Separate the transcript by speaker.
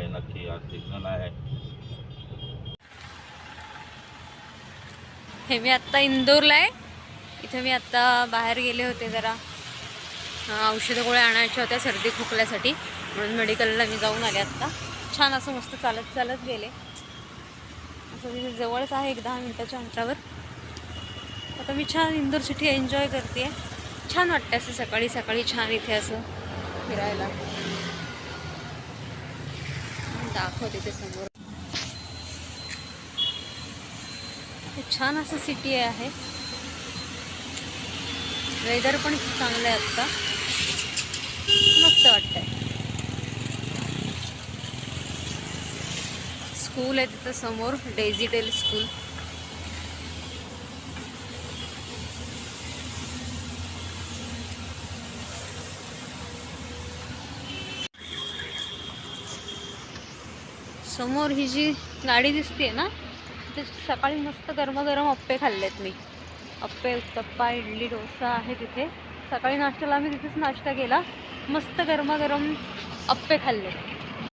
Speaker 1: आहे नक्की, आज सिग्नल आहे.
Speaker 2: हे मी आत्ता इंदोरला आहे. इथे मी आत्ता बाहेर गेले होते जरा औषधं गोळ्या आणायच्या होत्या सर्दी खोकल्यासाठी, म्हणून मेडिकलला मी जाऊन आले आत्ता. छान असं मस्त चालत चालत गेले. असं तिथे जवळच आहे, 1-10 मिनटाच्या अंतरावर. आता मी छान इंदोर सिटी एन्जॉय करते. छान वाटतं असं सकाळी सकाळी छान इथे असं फिरायला. दाखवते ते समोर. छान असं सिटी आहे. वेदर पण चांगलं आहे आत्ता, मस्त वाटतंय. स्कूल आहे तिथं समोर, डेझीटेल स्कूल. समोर ही जी गाडी दिसते ना, तिथे सकाळी मस्त गरमागरम अप्पे खाल्लेत मी. अप्पे, उत्तप्पा, इडली, डोसा आहे तिथे. सकाळी नाश्त्याला आम्ही तिथेच नाश्ता केला. मस्त गरमागरम अप्पे खाल्ले.